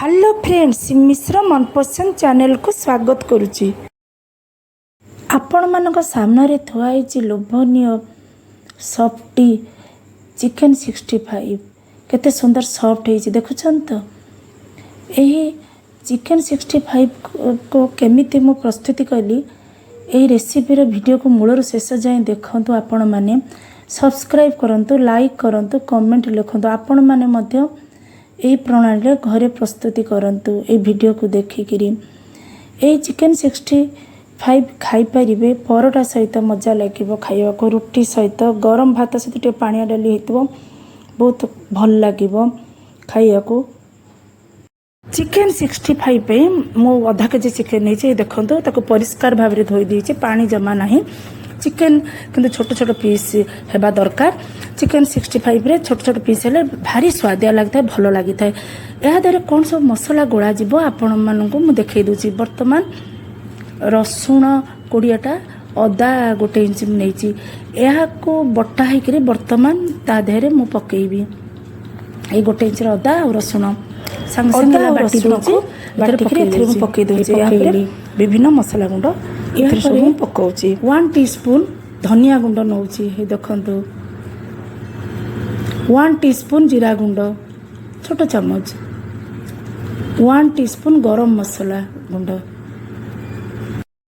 Hello friends, Mishra मनपसंद channel को स्वागत करुच्ची। आपण मानक सामने थुआई लोभनीय सफ्टी चिकेन 65 केते सुंदर सॉफ्ट है देखुछन तो। यही चिकेन 65 को केमिति मु प्रस्तुति कली यही रेसिपीर वीडियो को मूलर शेष जाए देखंतु। आपण माने सब्सक्राइब करंतु, लाइक करंतु, कमेंट लिखंतु। आपण माने मध्य यही प्रणाली घरे प्रस्तुति करंतु। ये वीडियो को देखिकिरी यही चिकेन 65 खाई पारिबे। परोटा सहित मजा लगे खाइबा को, रुटी सहित, गरम भात सहित टे पानिया डाली हेतु बहुत भल लगे खाइबा को। चिकेन 65 पे मो आधा केजी चिकेन नहीं देखो ताको परिष्कार भाव में धोई देछि, पानी जमा नहीं। चिकेन किंतु छोट छोट पीस हेबा दरकार। चिकेन 65 रे छोट छोट पीस हेले भारी स्वादिया लगता है, भल लगी था। यह द्वारा कौन सब मसला गोला जीव आपण मानक मु देखई दूची। वर्तमान रसुण 20टा, अदा 1 इंच नहीं, यह को बटा होकर वर्तमान ता देहरे मु पकेबी। ये 1 इंच अदा और रसुण संग संग बाटी दूची, बाटी पकई दूची। विभिन्न मसला गुंड ये पकाउची। 1 टीस्पून धनिया गुंड नौची, हे देखंतु। 1 टीस्पून जीरा गुंड छोट चम्मच, 1 टीस्पून गरम मसला गुंड,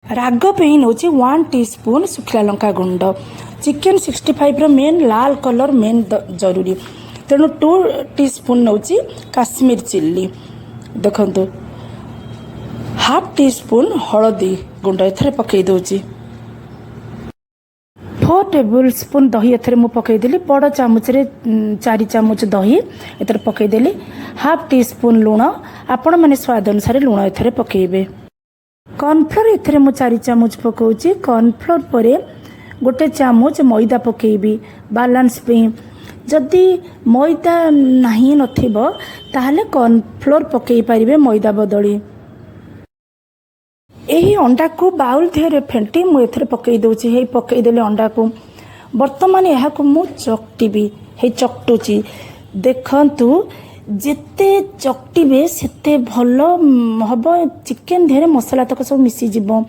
राग पे नौची 1 टीस्पून सुखला लंका गुंड। चिकेन 65 रो मेन लाल कलर मेन जरूरी, तेणु 2 टीस्पून नौची काश्मीर चिल्ली देखंतु। 1/2 टीस्पून हलदी गुंड एथरे पकई दूची। 4 टेबल स्पून दही एथरे मु पकई देली। बड़ चामच रे 4 चामच दही एथरे पकई देली। 1/2 टीस्पून लूण, आपण माने स्वाद अनुसार लूण एथरे पकेइबे। कॉर्नफ्लोर एथरे मु 4 चामच पकाउची। कॉर्नफ्लोर परे 1 चामच मैदा पकेइबी बैलेंस पे। जदि मैदा नहीं नथिबो ताहले कॉर्नफ्लोर पकई पारिबे मैदा बदली। यही अंडा को बाउल देहरे फेंटी मु एथरे पकई दूची। हे पकई देले अंडा को। वर्तमान यहा को मु चकटीबी, हे चकटुची देखंतु। जेते चकटीबे सेते भल हबो। चिकेन देहरे मसला तक सब मिसी जिवो।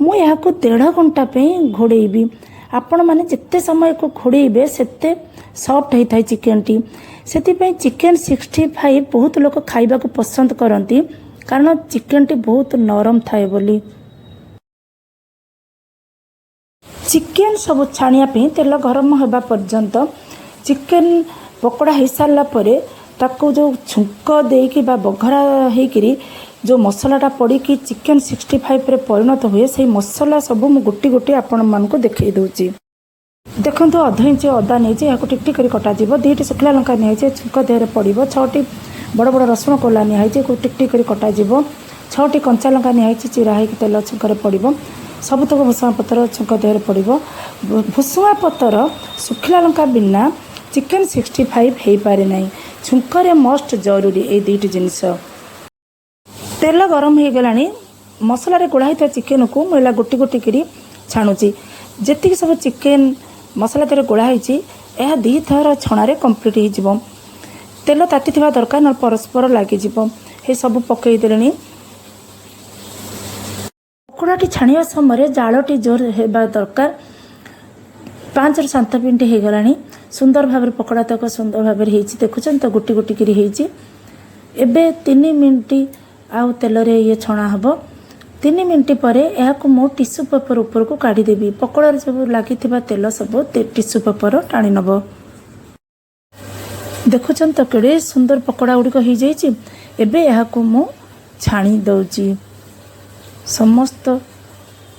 मु यहा को 1.5 घंटा पे घोड़ेबी। आपण माने जेते समय को घोड़ेबे सेते सॉफ्ट होता है चिकेन टी। से चिकेन 65 बहुत लोग खाइबा को पसंद करती, कारण चिकेन टी बहुत नरम थाए बोली। चिकेन सब छाणिया पे तेल गरम होगा पर्यंत चिकेन पकोड़ा हो सारा पर ताको जो छुंक देकी बा बघरा होकरी जो मसलाटा पड़ी कि चिकेन 65 रे परिणत हुए, से मसला सब मु गोटी गोटी आपण मानक देखई दूची। देखो 1/2 इंच अदा नहीं, टिक टिक कटा जीव। 2टी शुखला लंका नहीं, छुंक देहरे पड़ो। 6टी बड़ बड़ रसुण कोला नहीं, टिक टिक कटा जीव। 6टी कंचा लंका नहीं, चिरा होकर तेल छुंक पड़ो। सबतक भुसुआ पतर छुंक देहरे पड़ो। भुसुआ पतर शुखला लंका बिना चिकेन 65 हो पारे ना। छुंकरे मस्ट जरूरी ये 2टी जिनस। तेल गरम हो गला, मसला गोड़ा चिकेन को मुझे गोटी गोटी करी छाणुची। जी सब चिकेन मसला तेरे गोड़ाई यह 2 थर छणारे कंप्लीट हो। तेल ताती दरकार न परस्पर लगे ये सब पकई दे। पकोड़ाटी छाणिया समय जालटी जोर होगा दरकार। 5 ରୁ 7 मिनट हो गला। सुंदर भाव पकोड़ा तक सुंदर भाव देखुन तो गोटी गोटी करी एबे 3 मिनट आउ तेल रे ये छणा हबो। 3 मिनट पर यह मो टिश्यू पेपर ऊपर को काढ़ीदेवी। पकोड़ा सब लगी तेल सब टिश्यू पेपर टाणी नब। देखुन तो केड़े सुंदर पकोड़ा गुड़िक हो जाइए। एबे यह मु छाणी दौची। समस्त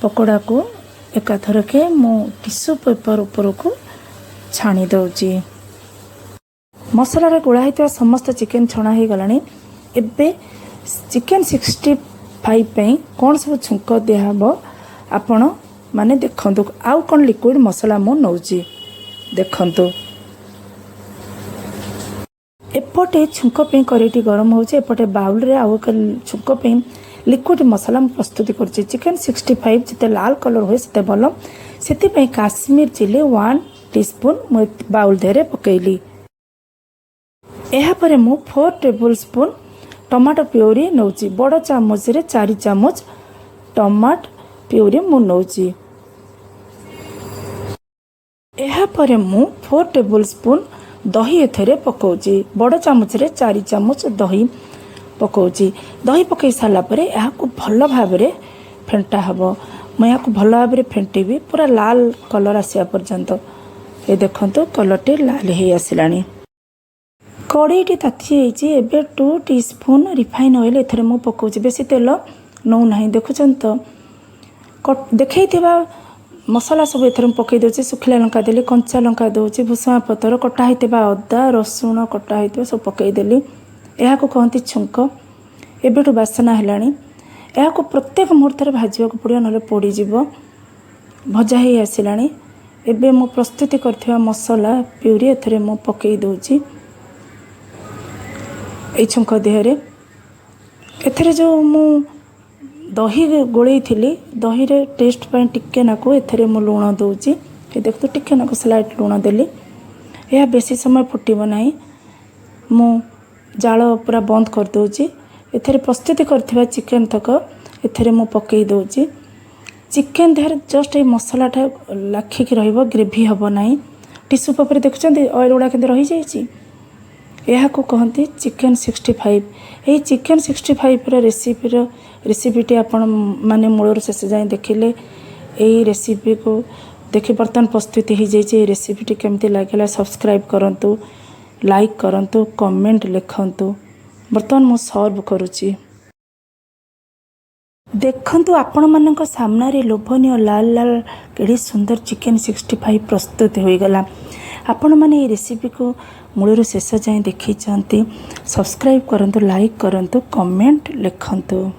पकोड़ा को एकाथर के मु टिश्यू पेपर ऊपर को छाणी दौची। मसला गोड़ा होता समस्त चिकेन छणा हो गला। एबे चिकेन 65 पे कौन सब छुंक दिहब आपण माने देखंतु। आउ कौन लिक्विड मसला मु नौची देखंतु। एपटे छुंक पे करेटी गरम होचे, एपटे बाउल रे आउ छुंक पे लिक्विड मसला प्रस्तुति करछि। चिकेन 65 जिते लाल कलर हुए सेते भल। सेति पे काश्मीर चिल्ली 1 टीस्पून मु बाउल देरे पकेइली। एहा परे मु 4 टेबल स्पून टमाटो प्यूरी नौची बड़ चामच रे 4 चामच टमाटो प्यूरी मु नौची। एहा परे मु 4 टेबल स्पून दही एथरे पकाउची बड़ चामच रे 4 चामच दही पकाउची। दही पकई सारा पर यह भल भाव फेंटा हम। मैं यहाँ भल भाव फेंटेबी पूरा लाल कलर आसा पर्यंत। ये देखो कलर लाल हो आसला। कड़ईटी ताती एबे 2 टीस्पून रिफाइन ऑयल एथरे मु पकाउची। बेसी तेल नौ ना देखुं तो देखई मसला सब एथरे पकई दूसरी सुखिला लंका देली कंचा लंका दूसरी भूसुआ पतर कटा होता अदा रसुण कटा होता सब पकईदेली। यह कहती छुंक एबेठू बासना है। यह प्रत्येक मुहूर्त भाजवा पड़ो ना पोड़ीज भजा ही आसला। एबे मु प्रस्तुति करथिबा मसला प्यूरी एथरे मु पकई दूची ए छुंक देहरे। एथरे जो मु दही गोलई थी दही रे टेस्ट पाई टिके नाकू एथरे मु लुण दूची। ये देखो टिके नाकू स्लाइट लुण देली। यह बेसी समय फुटब ना। मु जाल पूरा बंद कर दूची। एथरे प्रस्तुति करथिबा चिकन तक एथरे मु पकई दूची। चिकन देहर जस्ट ये मसलाटा लाखिक रहिबो ग्रेवी हबो नाही। टिश्यू पेपर देखुछंती ऑयल गुडा केंद्र रही जाइछि। यह कहती चिकन 65। यही चिकन 65 रेसिपीटी आपण माने मूलर शेष जाए देखिले। यही रेसिपी को देखि बर्तमान प्रस्तुति हो जाइए। रेसिपीटी केमती लगे सब्सक्राइब करंतु लाइक करंतु कमेंट लिखंतु। बर्तमान मु सर्व करुच्ची। देखंतु आपण मानक सामने लोभनीय लाल लाल केड़ी सुंदर चिकन 65 प्रस्तुत हो गला। आपण माने रेसिपी को मूलर शेष जाए देखी सब्सक्राइब करंतु लाइक करंतु कमेंट लिखंतु।